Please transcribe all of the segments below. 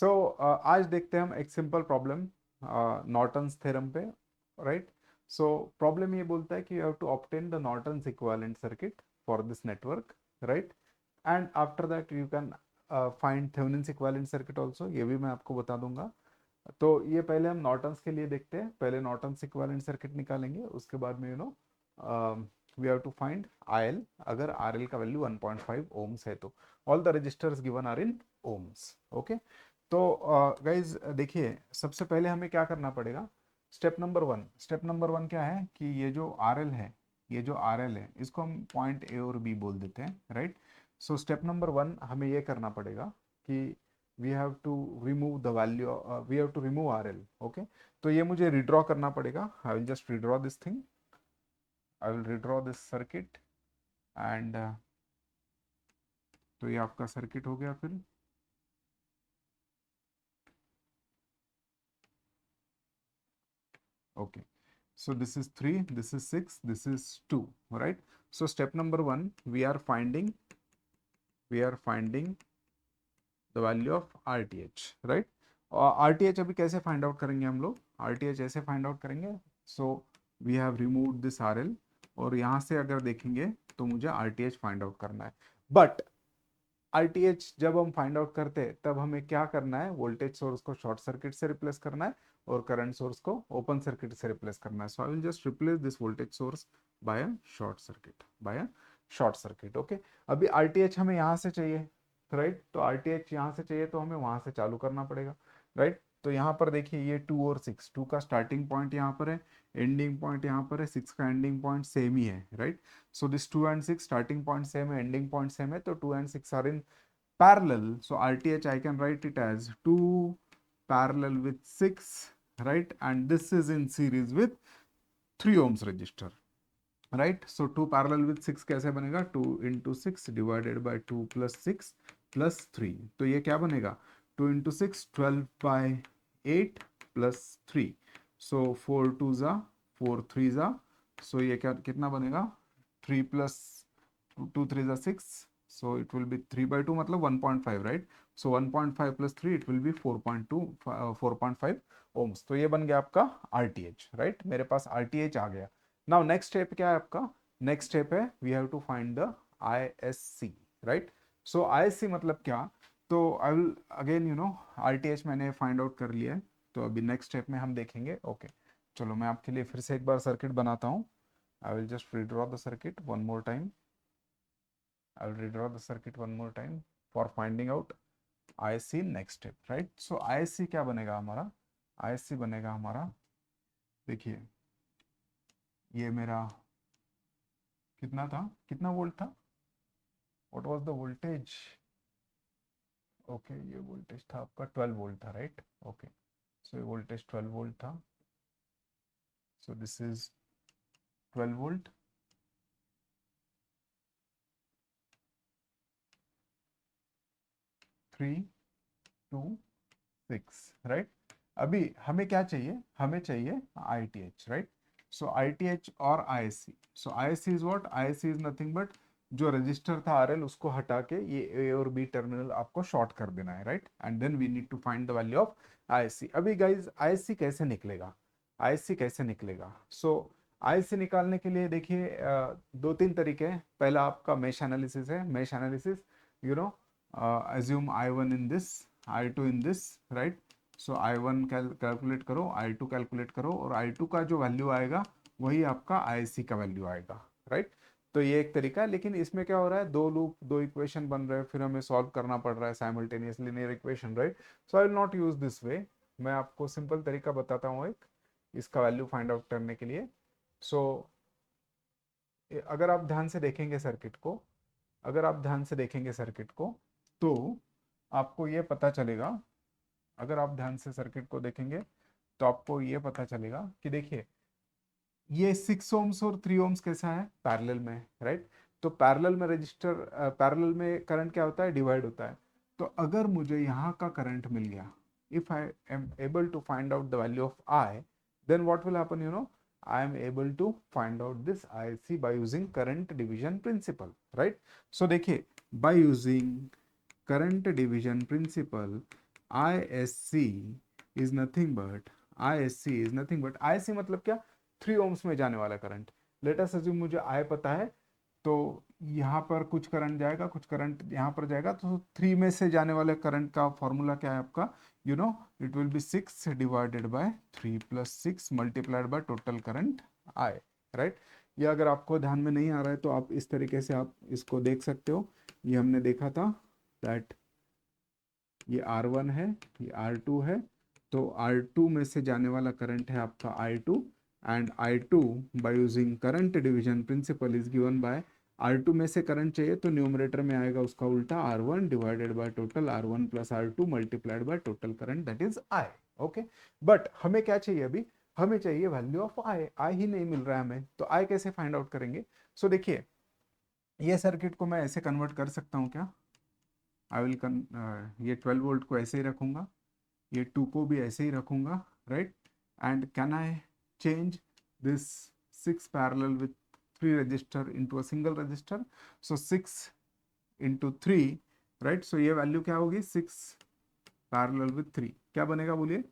आज देखते हैं हम एक सिंपल प्रॉब्लम नॉर्टन्स थ्योरम पे, राइट। सो प्रॉब्लम ये बोलता है कि you have to obtain the Norton's equivalent circuit for this network, right. And after that you can find Thevenin's equivalent circuit also, ये भी मैं आपको बता दूंगा। तो ये पहले हम नॉर्टन्स के लिए देखते हैं, पहले नॉर्टन्स इक्विवेलेंट सर्किट निकालेंगे, उसके बाद में we have to find RL, अगर आरएल का वैल्यू 1.5 ओम्स है तो। All the resistors given are in ohms, okay. तो गाइज देखिए, सबसे पहले हमें क्या करना पड़ेगा। स्टेप नंबर वन क्या है कि ये जो आरएल है, ये जो आरएल है इसको हम पॉइंट ए और बी बोल देते हैं, right. So step number one हमें ये करना पड़ेगा कि we have to remove the value, we have to remove RL, okay. तो ये मुझे रिड्रॉ करना पड़ेगा। I will just redraw this thing, I will redraw this circuit and तो ये आपका सर्किट हो गया फिर। Okay, so this is 3, this is 6, this is 2, right? So step number 1, we are finding the value of RTH, right? और RTH अभी कैसे find out करेंगे हम लोग, RTH ऐसे फाइंड आउट करेंगे। So we have removed this RL, और यहाँ से अगर देखेंगे तो मुझे RTH फाइंड आउट करना है। बट RTH जब हम फाइंड आउट करते हैं तब हमें क्या करना है, वोल्टेज सोर्स को शॉर्ट सर्किट से रिप्लेस करना है और करंट सोर्स को ओपन सर्किट से रिप्लेस करना है। So I will just replace this voltage source by a short circuit, okay. अभी RTH हमें यहाँ से चाहिए, राइट। तो RTH यहाँ से चाहिए तो हमें वहां से चालू करना पड़ेगा, राइट। तो यहाँ पर देखिए ये 2 और 6, 2 का स्टार्टिंग पॉइंट यहाँ पर है, एंडिंग पॉइंट यहाँ पर है, 6 का एंडिंग पॉइंट सेम ही है, right. So this 2 and 6 starting point same है, एंडिंग पॉइंट सेम है, तो 2 and 6 are in parallel. So RTH I can write it as 2 parallel with 6, right, and this is in series with 3 ohms resistor, right. So 2 parallel with 6 कैसे बनेगा, 2 into 6 divided by 2 plus 6 plus 3, तो ये क्या बनेगा, 2 into 6 12 by 8 plus 3, so 4 2 जा 4 3 जा, so ये क्या कितना बनेगा, 3 plus 2 3 जा 6, so it will be 3 by 2 मतलब 1.5, right. So 1.5 plus 3 it will be 4.2 4.5 ohms। तो ये बन गया आपका RTH, राइट। मेरे पास RTH आ गया। नाउ नेक्स्ट स्टेप क्या है आपका, नेक्स्ट स्टेप है we have to find the ISC, right. So ISC मतलब क्या, तो आई विल अगेन RTH मैंने फाइंड आउट कर लिया है, तो अभी नेक्स्ट स्टेप में हम देखेंगे, ओके। चलो मैं आपके लिए फिर से एक बार सर्किट बनाता हूँ। आई will just redraw the circuit one more time, I will redraw the circuit one more time for finding out ISC next step, right. So ISC क्या बनेगा हमारा, ISC बनेगा हमारा, देखिए ये मेरा कितना था, कितना वोल्ट था, what was the voltage, okay. ये वोल्टेज था आपका 12 वोल्ट था, राइट, ओके। सो ये वोल्टेज 12 वोल्ट था, so this is 12 volt, 3 2 6, right. अभी हमें क्या चाहिए, हमें चाहिए ITH, राइट। सो ITH और ISC, so ISC is what, ISC is nothing but जो रजिस्टर था RL उसको हटा के ये A और B टर्मिनल आपको शॉर्ट कर देना है, right. And then we need to find the value of ISC। अभी गाइज ISC कैसे निकलेगा, ISC कैसे निकलेगा, सो ISC निकालने के लिए देखिए दो तीन तरीके हैं। पहला आपका मेश एनालिसिस है, mesh analysis, you know assume I1 in this, I2 in this, right. So I1 calculate करो, I2 कैलकुलेट करो, और I2 का जो वैल्यू आएगा वही आपका ISC का वैल्यू आएगा, राइट। तो ये एक तरीका है, लेकिन इसमें क्या हो रहा है, दो लूप दो इक्वेशन बन रहे हैं, फिर हमें सॉल्व करना पड़ रहा है simultaneously linear equation, right. So I will not use this way, मैं आपको सिंपल तरीका बताता हूँ एक, इसका वैल्यू फाइंड आउट करने के लिए। सो अगर आप ध्यान से देखेंगे सर्किट को, अगर आप ध्यान से देखेंगे सर्किट को, तो आपको ये पता चलेगा, अगर आप ध्यान से सर्किट को देखेंगे तो आपको ये पता चलेगा कि देखिए ये 6 ओम्स और 3 ओम्स कैसा है, पैरेलल में, राइट। तो पैरेलल में रजिस्टर, पैरेलल में करंट क्या होता है, डिवाइड होता है। तो अगर मुझे यहाँ का करंट मिल गया, if I am able to find out the value of I, then what will happen, I am able to find out this IC by using current division principle, right. So देखिए by using current division principle ISC is nothing but, ISC मतलब क्या, 3 ohms में जाने वाला current. Let us assume मुझे I पता है, तो यहाँ पर कुछ करंट जाएगा, कुछ करंट यहाँ पर जाएगा, तो 3 में से जाने वाले करंट का फॉर्मूला क्या है आपका, you know it will B 6 divided bye 3 plus 6 multiplied by total current I, right. ये अगर आपको ध्यान में नहीं आ रहा है तो आप इस तरीके से आप इसको देख सकते हो। ये हमने देखा था दैट ये R1 है, ये R2 है, तो R2 में से जाने वाला करंट है आपका I2, and I2 by using current division principle is given by, R2 में से करंट चाहिए तो न्यूमरेटर में आएगा उसका उल्टा R1 divided by total R1 plus R2 multiplied by total current that is I। Okay, but हमें क्या चाहिए अभी, हमें चाहिए वैल्यू ऑफ I ही नहीं मिल रहा है हमें, तो I कैसे फाइंड आउट करेंगे। सो देखिए, ये सर्किट को मैं ऐसे कन्वर्ट कर सकता हूँ क्या, आई विल ये 12 वोल्ट को ऐसे ही रखूंगा, ये 2 को भी ऐसे ही रखूंगा, right. And can I change this 6 parallel with 3 resistor into a single resistor, so 6 into 3, right. So ये वैल्यू क्या होगी, 6 पैरेलल विथ 3 क्या बनेगा बोलिए,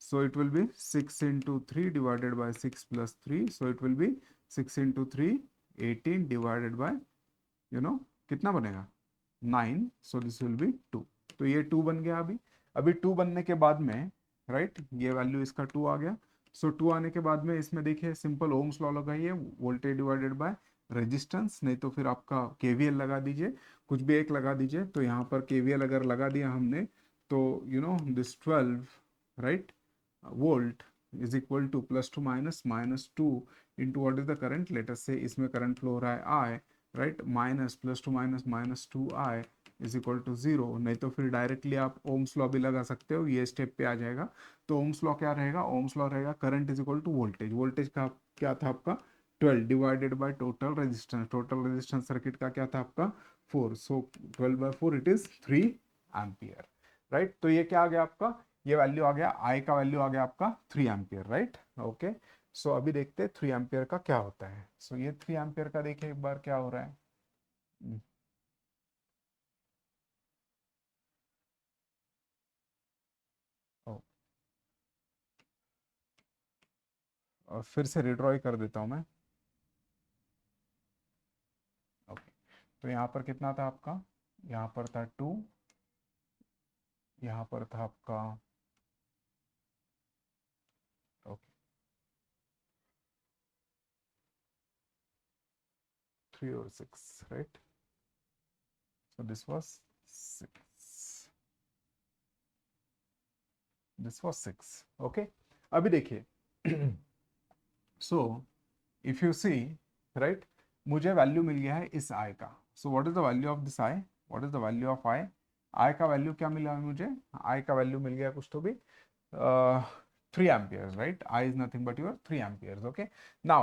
सो it will B 6 into 3 divided by 6 plus 3, so it will B 6 into 3 18 divided by कितना बनेगा 9, so this will be 2। तो ये 2 बन गया अभी। अभी 2 बनने के बाद में, राइट, ये वैल्यू इसका 2 आ गया। सो 2 आने के बाद में इसमें देखिए सिंपल ओम्स लॉ लगाइए, वोल्टेज डिवाइडेड बाय रेजिस्टेंस, नहीं तो फिर आपका केवीएल लगा दीजिए, कुछ भी एक लगा दीजिए। तो यहाँ पर केवीएल अगर लगा दिया हमने तो this 12, right, volt is equal to plus two minus two into what is the current, later से इसमें करंट फ्लो हो रहा है I, right, minus plus two minus two I is equal to 0। नहीं तो फिर डायरेक्टली आप ओम्स लॉ भी लगा सकते हो, ये स्टेप पे आ जाएगा। तो ओम्स लॉ क्या रहेगा, ओम्स लॉ रहेगा current is equal to voltage, voltage का क्या था आपका 12 divided by total resistance, total resistance circuit का क्या था आपका 4, so 12 by 4 it is 3 ampere, right. तो ये क्या आ गया आपका, ये वैल्यू आ गया, आई का वैल्यू आ गया आपका 3 एम्पियर, राइट। ओके, सो अभी देखते हैं 3 एम्पियर का क्या होता है। सो ये 3 एम्पियर का देखिए एक बार क्या हो रहा है। ओ, और फिर से रिड्रॉय कर देता हूं मैं। ओके, तो यहाँ पर कितना था आपका, यहाँ पर था 2, यहाँ पर था आपका, ओके, 3 और 6, right. So this was 6, this was 6। Okay, अभी देखिए so if you see, right, मुझे वैल्यू मिल गया है इस आई का। So what is the value of this I, what is the value of I, I का वैल्यू क्या मिला है मुझे, आई का वैल्यू मिल गया कुछ तो भी 3 amperes, right? I is nothing but your 3 amperes, okay? Now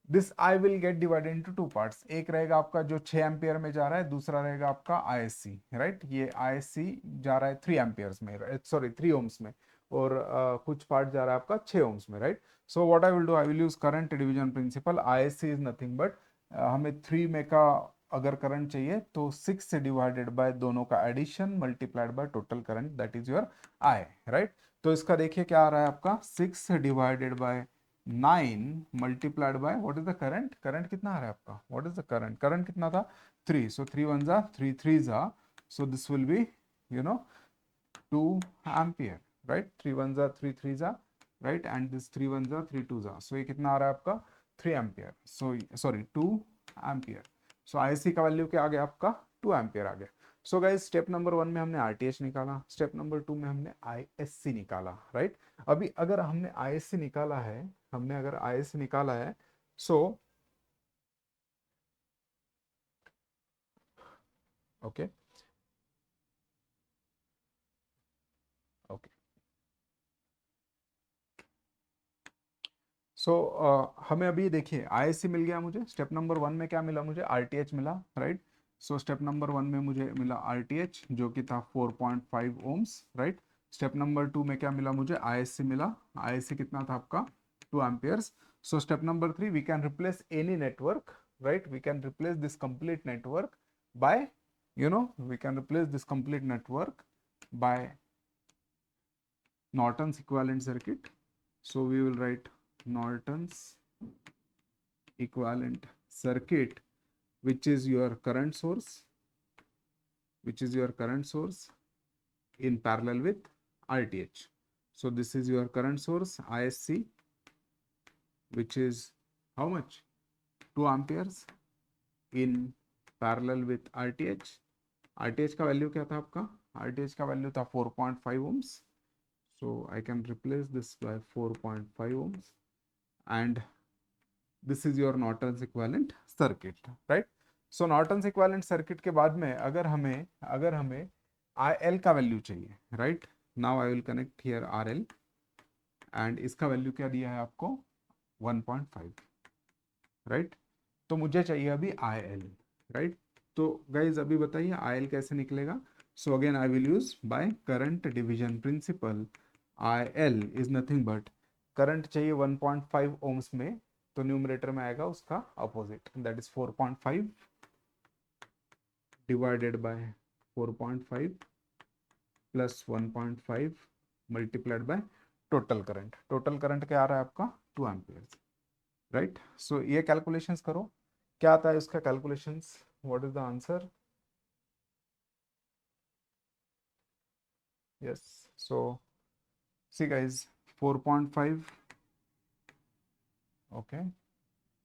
this I will get divided into two parts, एक रहेगा आपका जो 6 एम्पियर में जा रहा है, दूसरा रहेगा आपका ISC, राइट। ये ISC जा रहा है 3 एम्पियर्स में, सॉरी 3 ohms में, और कुछ पार्ट जा रहा है आपका 6 ohms में, right. So what I will do, I will use current division principle, ISC is nothing but हमें 3 में का अगर करंट चाहिए तो 6 से डिवाइडेड बाय दोनों का addition multiplied by total current that is your I, right. तो इसका देखिए क्या आ रहा है आपका 6 divided by 9 multiplied by what is the current, current कितना आ रहा है आपका, what is the current, current कितना था 3, सो 3 1 जा 3 3 जा, so this will be 2 ampere, right. 3 1 जा 3 3 जा, राइट, एंड दिस 3 1 जा 3 2 जा, सो ये कितना आ रहा है आपका 3 एम्पियर, सो सॉरी 2 एम्पियर। सो आईसी का वैल्यू क्या आ गया आपका 2 एम्पियर आ गया। सो गाइस स्टेप नंबर 1 में हमने आरटीएच निकाला, स्टेप नंबर 2 में हमने आईएससी निकाला, राइट। अभी अगर हमने आईएससी निकाला है, हमने अगर आईएससी निकाला है, सो ओके ओके, सो हमें अभी देखिए आईएससी मिल गया मुझे, स्टेप नंबर 1 में क्या मिला मुझे, आरटीएच मिला, राइट। सो स्टेप नंबर 1 में मुझे मिला आरटीएच जो कि था 4.5 ओम्स, राइट। स्टेप नंबर 2 में क्या मिला मुझे, आईएससी मिला, आईएससी कितना था आपका 2 amperes. So step number 3, we can replace any network, right, we can replace this complete network by we can replace this complete network by Norton's equivalent circuit. So we will write Norton's equivalent circuit, which is your current source, in parallel with RTH. So this is your current source ISC, which is how much? 2 amperes in parallel with RTH. RTH का value क्या था आपका? RTH का value था 4.5 ohms. So I can replace this by 4.5 ohms, and this is your Norton's equivalent circuit, right? So Norton's equivalent circuit के बाद में अगर हमें IL का वैल्यू चाहिए, right? Now I will connect here RL, and इसका value क्या दिया है आपको? 1.5, right? तो मुझे चाहिए अभी IL, right? तो गाइज अभी बताइए IL कैसे निकलेगा? So again I will use by current division principle. IL is nothing but current चाहिए 1.5 ohms में, तो न्यूमरेटर में आएगा उसका opposite, that is 4.5 divided by 4.5 plus 1.5 multiplied by total current. Total current क्या आ रहा है आपका? 2 एम्पियर्स, राइट? सो ये कैलकुलेशंस करो, क्या आता है इसका calculations? What is the answer? Yes, so see guys 4.5, okay,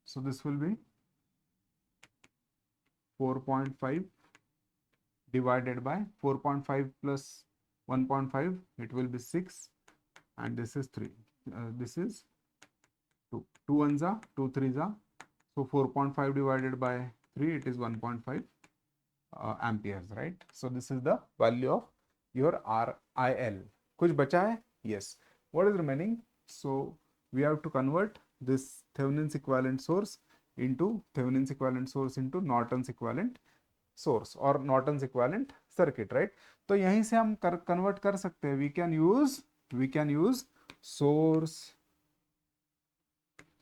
so this will be 4.5 divided by 4.5 plus 1.5, it will be 6, and this is 3, this is 2, 2 ones are 2 threes are, so 4.5 divided by 3, it is 1.5 amperes, right? So this is the value of your RIL. कुछ बचा है? Yes. What is remaining? So we have to convert this Thevenin's equivalent source into Norton's equivalent source और Norton's equivalent circuit, right? तो यहीं से हम convert कर सकते हैं. We can use source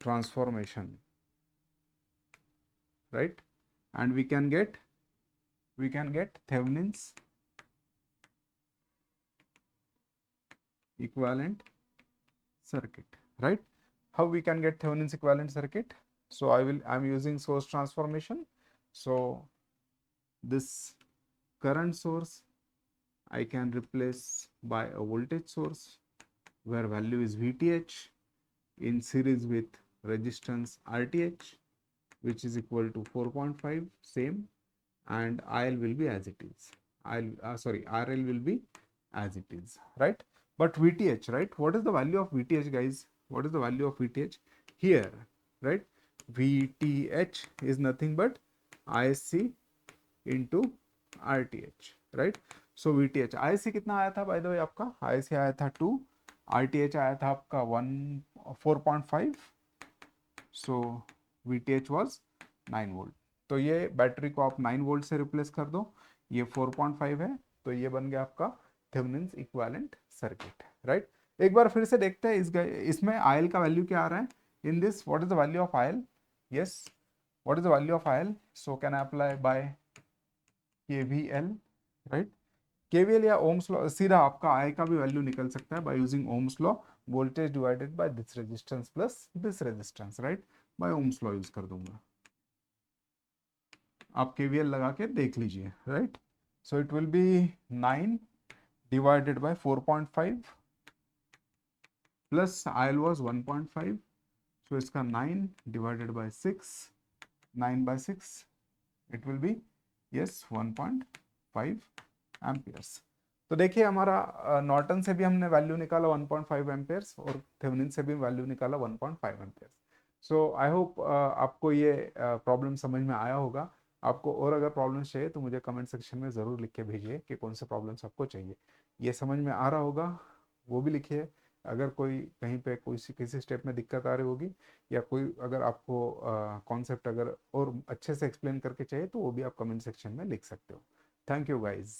transformation, right? And we can get Thevenin's equivalent circuit, right? How we can get Thevenin's equivalent circuit? So I'm using source transformation. So this current source I can replace by a voltage source where value is VTH in series with resistance RTH, which is equal to 4.5, same, and IL will be as it is. RL will be as it is, right? But VTH, right? What is the value of VTH, guys? What is the value of VTH here, right? VTH is nothing but ISC into RTH, right? So VTH, ISC कितना आया था by the way आपका? ISC आया था 2, RTH आया था आपका 4.5, so VTH was 9 volt. तो ये बैटरी को आप 9 वोल्ट से रिप्लेस कर दो, ये 4.5 है, तो ये बन गया आपका थेवेनिन्स इक्विवेलेंट सर्किट, राइट? एक बार फिर से देखते हैं इसमें आयल का वैल्यू क्या आ रहा है. In this what is the value of IL? Yes, what is the value of IL? So can I apply by KVL, right? KVL या ओम्स लॉ, सीधा आपका आई का भी वैल्यू निकल सकता है by using Ohm's law, voltage divided by this resistance plus this resistance, right? By Ohm's law use कर दूंगा. आप KVL लगा के देख लीजिए, right? So it will be 9 divided by 4.5 plus IL was 1.5, so इसका 9 divided by 6, 9 by 6, it will be yes 1.5 amperes. तो देखिए हमारा नॉर्टन से भी हमने वैल्यू निकाला 1.5 एम्पेयर्स और थेवेनिन से भी वैल्यू निकाला 1.5 एम्पेयर्स. सो आई होप आपको ये प्रॉब्लम समझ में आया होगा. आपको और अगर प्रॉब्लम्स चाहिए तो मुझे कमेंट सेक्शन में ज़रूर लिख के भेजिए कि कौन से प्रॉब्लम्स आपको चाहिए. ये समझ में आ रहा होगा वो भी लिखिए. अगर कोई कहीं पे किसी स्टेप में दिक्कत आ रही होगी या कोई अगर आपको कॉन्सेप्ट अगर और अच्छे से एक्सप्लेन करके चाहिए तो वो भी आप कमेंट सेक्शन में लिख सकते हो. Thank you guys.